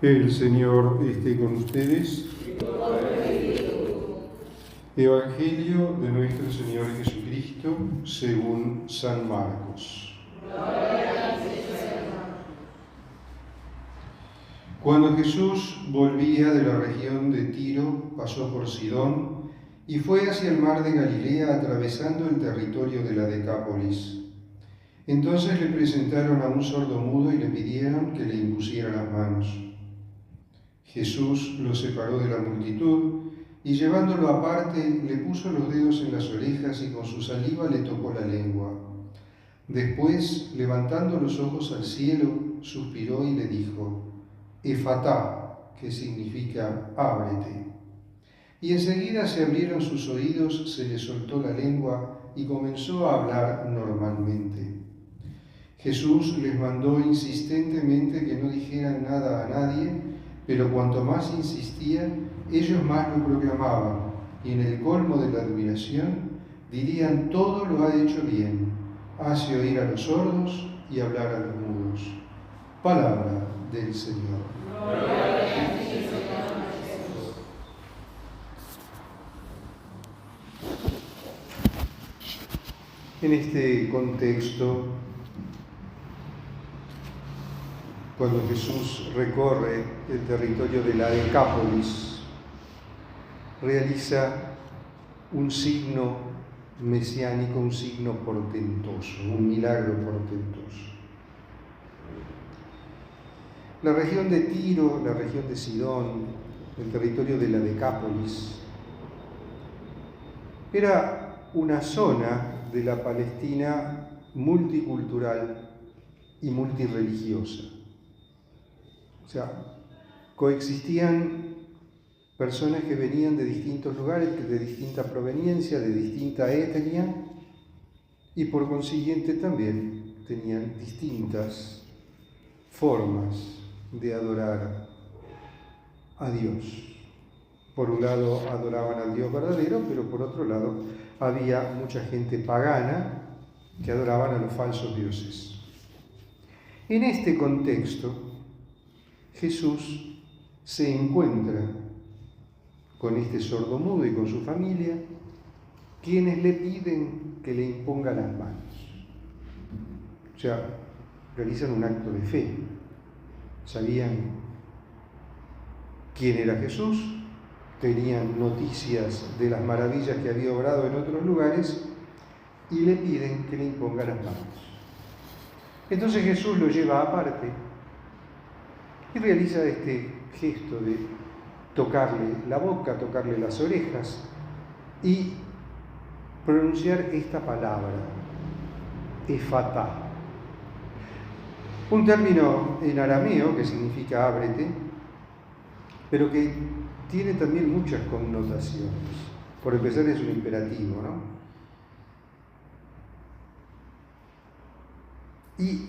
El Señor esté con ustedes. Evangelio de nuestro Señor Jesucristo según San Marcos. Cuando Jesús volvía de la región de Tiro, pasó por Sidón y fue hacia el mar de Galilea atravesando el territorio de la Decápolis. Entonces le presentaron a un sordomudo y le pidieron que le impusiera las manos. Jesús lo separó de la multitud y llevándolo aparte le puso los dedos en las orejas y con su saliva le tocó la lengua. Después, levantando los ojos al cielo, suspiró y le dijo: Efatá, que significa ábrete. Y enseguida se abrieron sus oídos, se le soltó la lengua y comenzó a hablar normalmente. Jesús les mandó insistentemente que no dijeran nada a nadie, pero cuanto más insistían, ellos más lo proclamaban, y en el colmo de la admiración dirían: todo lo ha hecho bien, hace oír a los sordos y hablar a los mudos. Palabra del Señor. En este contexto, cuando Jesús recorre el territorio de la Decápolis, realiza un signo mesiánico, un signo portentoso, un milagro portentoso. La región de Tiro, la región de Sidón, el territorio de la Decápolis, era una zona de la Palestina multicultural y multirreligiosa. O sea, coexistían personas que venían de distintos lugares, de distinta proveniencia, de distinta etnia, y por consiguiente también tenían distintas formas de adorar a Dios. Por un lado adoraban al Dios verdadero, pero por otro lado había mucha gente pagana que adoraban a los falsos dioses. En este contexto, Jesús se encuentra con este sordomudo y con su familia, quienes le piden que le imponga las manos. O sea, realizan un acto de fe. Sabían quién era Jesús, tenían noticias de las maravillas que había obrado en otros lugares y le piden que le imponga las manos. Entonces Jesús lo lleva aparte y realiza este gesto de tocarle la boca, tocarle las orejas y pronunciar esta palabra, efatá. Un término en arameo que significa ábrete, pero que tiene también muchas connotaciones. Por empezar, es un imperativo, ¿no? Y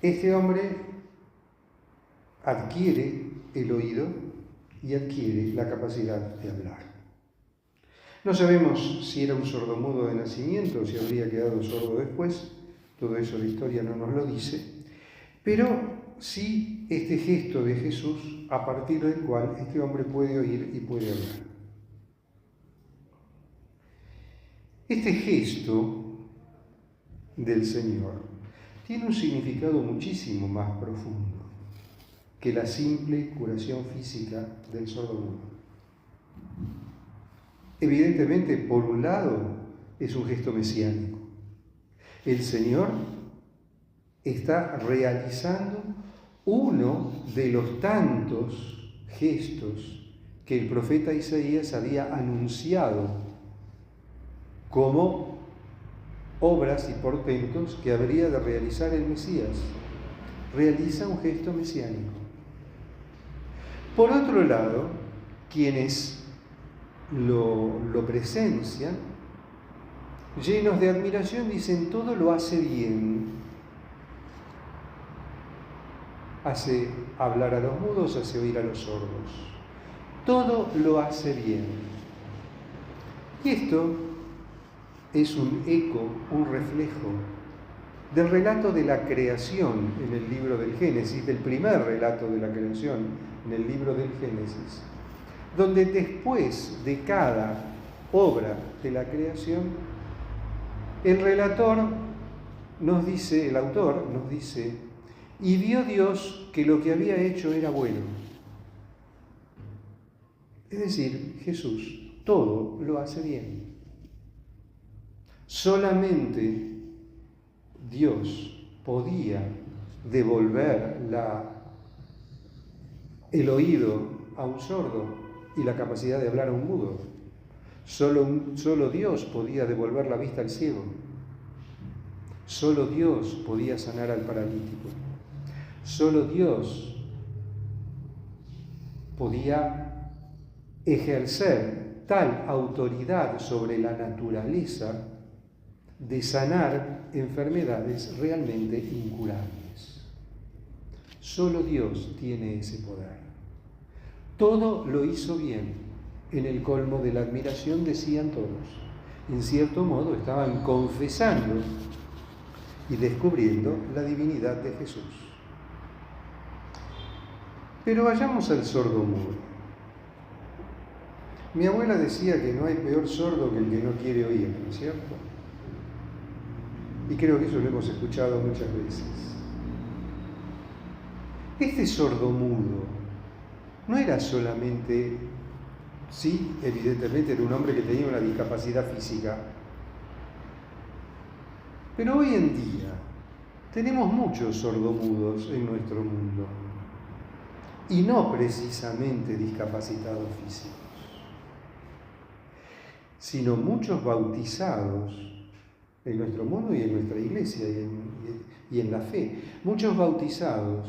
este hombre adquiere el oído y adquiere la capacidad de hablar. No sabemos si era un sordomudo de nacimiento o si habría quedado sordo después, todo eso la historia no nos lo dice, pero sí este gesto de Jesús a partir del cual este hombre puede oír y puede hablar. Este gesto del Señor tiene un significado muchísimo más profundo que la simple curación física del sordomudo. Evidentemente, por un lado, es un gesto mesiánico. El Señor está realizando uno de los tantos gestos que el profeta Isaías había anunciado como obras y portentos que habría de realizar el Mesías. Realiza un gesto mesiánico. Por otro lado, quienes lo presencian, llenos de admiración, dicen: todo lo hace bien. Hace hablar a los mudos, hace oír a los sordos. Todo lo hace bien. Y esto es un eco, un reflejo del relato de la creación en el libro del Génesis, del primer relato de la creación en el libro del Génesis, donde después de cada obra de la creación, el relator nos dice, el autor nos dice, y vio Dios que lo que había hecho era bueno. Es decir, Jesús todo lo hace bien. Solamente Dios podía devolver el oído a un sordo y la capacidad de hablar a un mudo. Solo Dios podía devolver la vista al ciego. Solo Dios podía sanar al paralítico. Solo Dios podía ejercer tal autoridad sobre la naturaleza de sanar enfermedades realmente incurables. Solo Dios tiene ese poder. Todo lo hizo bien. En el colmo de la admiración decían todos. En cierto modo estaban confesando y descubriendo la divinidad de Jesús. Pero vayamos al sordo mudo. Mi abuela decía que no hay peor sordo que el que no quiere oír, ¿no es cierto? Y creo que eso lo hemos escuchado muchas veces. Este sordo mudo no era solamente, sí, evidentemente era un hombre que tenía una discapacidad física, pero hoy en día tenemos muchos sordomudos en nuestro mundo, y no precisamente discapacitados físicos, sino muchos bautizados en nuestro mundo y en nuestra iglesia y en la fe. Muchos bautizados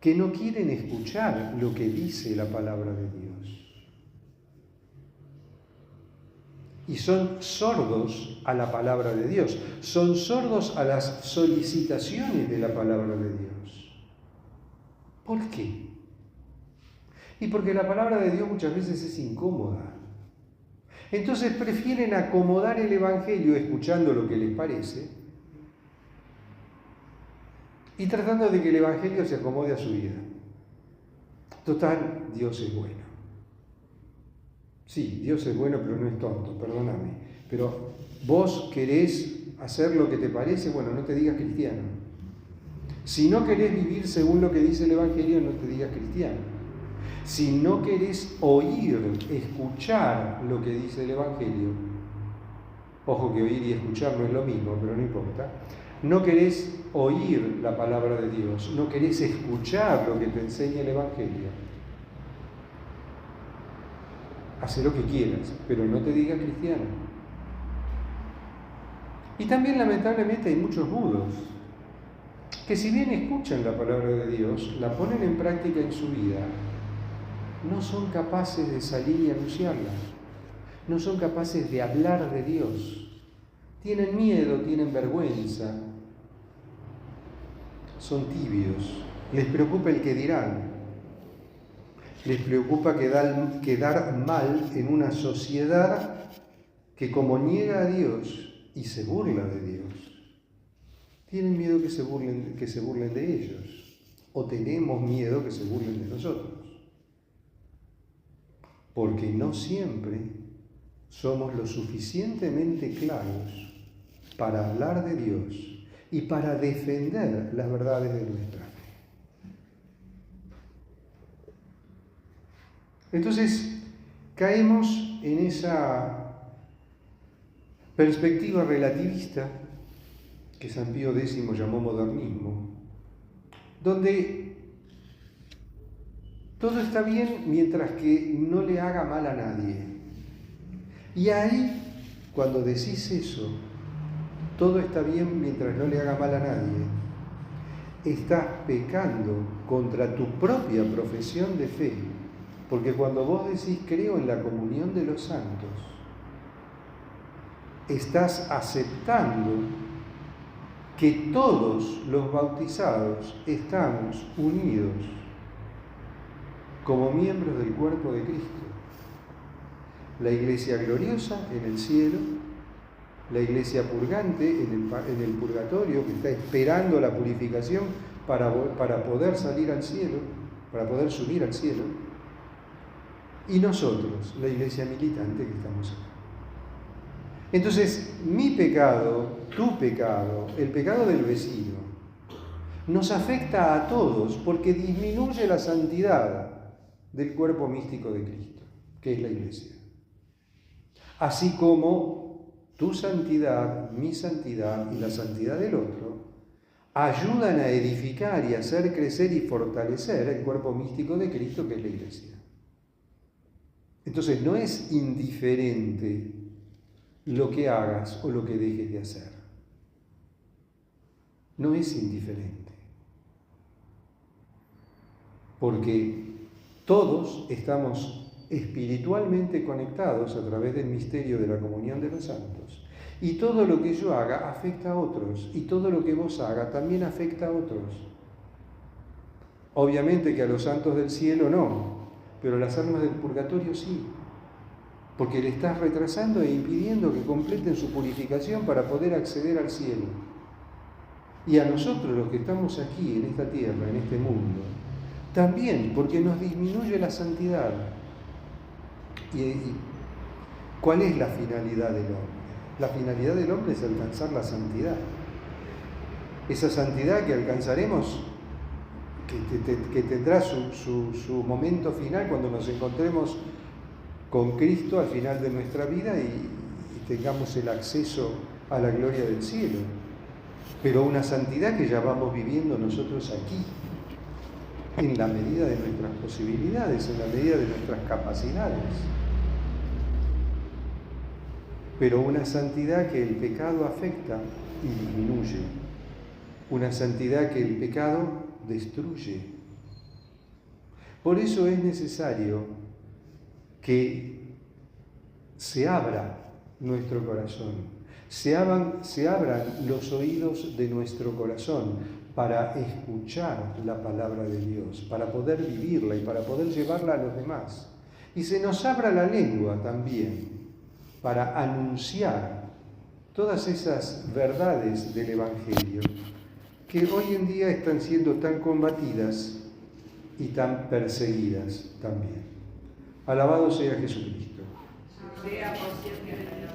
que no quieren escuchar lo que dice la palabra de Dios. Y son sordos a la palabra de Dios. Son sordos a las solicitaciones de la palabra de Dios. ¿Por qué? Y porque la palabra de Dios muchas veces es incómoda. Entonces prefieren acomodar el Evangelio escuchando lo que les parece y tratando de que el Evangelio se acomode a su vida. Total, Dios es bueno. Sí, Dios es bueno, pero no es tonto, perdóname. Pero vos querés hacer lo que te parece, bueno, no te digas cristiano. Si no querés vivir según lo que dice el Evangelio, no te digas cristiano. Si no querés oír, escuchar lo que dice el Evangelio, ojo que oír y escuchar no es lo mismo, pero no importa, no querés oír la palabra de Dios, no querés escuchar lo que te enseña el Evangelio, haz lo que quieras, pero no te digas cristiano. Y también lamentablemente hay muchos mudos que si bien escuchan la palabra de Dios, la ponen en práctica en su vida, no son capaces de salir y anunciarla, no son capaces de hablar de Dios, tienen miedo, tienen vergüenza, son tibios, les preocupa el que dirán, les preocupa quedar mal en una sociedad que como niega a Dios y se burla de Dios, tienen miedo que se burlen de ellos, o tenemos miedo que se burlen de nosotros. Porque no siempre somos lo suficientemente claros para hablar de Dios y para defender las verdades de nuestra fe. Entonces, caemos en esa perspectiva relativista que San Pío X llamó modernismo, donde todo está bien mientras que no le haga mal a nadie. Y ahí, cuando decís eso, todo está bien mientras no le haga mal a nadie, estás pecando contra tu propia profesión de fe. Porque cuando vos decís creo en la comunión de los santos, estás aceptando que todos los bautizados estamos unidos como miembros del cuerpo de Cristo. La iglesia gloriosa en el cielo La iglesia purgante en el purgatorio, que está esperando la purificación para poder salir al cielo, para poder subir al cielo. Y nosotros, la iglesia militante que estamos acá. Entonces, mi pecado, tu pecado, el pecado del vecino, nos afecta a todos porque disminuye la santidad del cuerpo místico de Cristo, que es la iglesia. Así como tu santidad, mi santidad y la santidad del otro ayudan a edificar y a hacer crecer y fortalecer el cuerpo místico de Cristo, que es la iglesia. Entonces, no es indiferente lo que hagas o lo que dejes de hacer. No es indiferente. Porque todos estamos espiritualmente conectados a través del misterio de la comunión de los santos. Y todo lo que yo haga afecta a otros. Y todo lo que vos hagas también afecta a otros. Obviamente que a los santos del cielo no, pero a las almas del purgatorio sí. Porque le estás retrasando e impidiendo que completen su purificación para poder acceder al cielo. Y a nosotros, los que estamos aquí, en esta tierra, en este mundo, también, porque nos disminuye la santidad. ¿Y cuál es la finalidad del hombre? La finalidad del hombre es alcanzar la santidad. Esa santidad que alcanzaremos, que tendrá su momento final cuando nos encontremos con Cristo al final de nuestra vida y tengamos el acceso a la gloria del cielo. Pero una santidad que ya vamos viviendo nosotros aquí, en la medida de nuestras posibilidades, en la medida de nuestras capacidades. Pero una santidad que el pecado afecta y disminuye. Una santidad que el pecado destruye. Por eso es necesario que se abra nuestro corazón, se abran los oídos de nuestro corazón para escuchar la palabra de Dios, para poder vivirla y para poder llevarla a los demás. Y se nos abra la lengua también para anunciar todas esas verdades del Evangelio que hoy en día están siendo tan combatidas y tan perseguidas también. Alabado sea Jesucristo. Sea por siempre.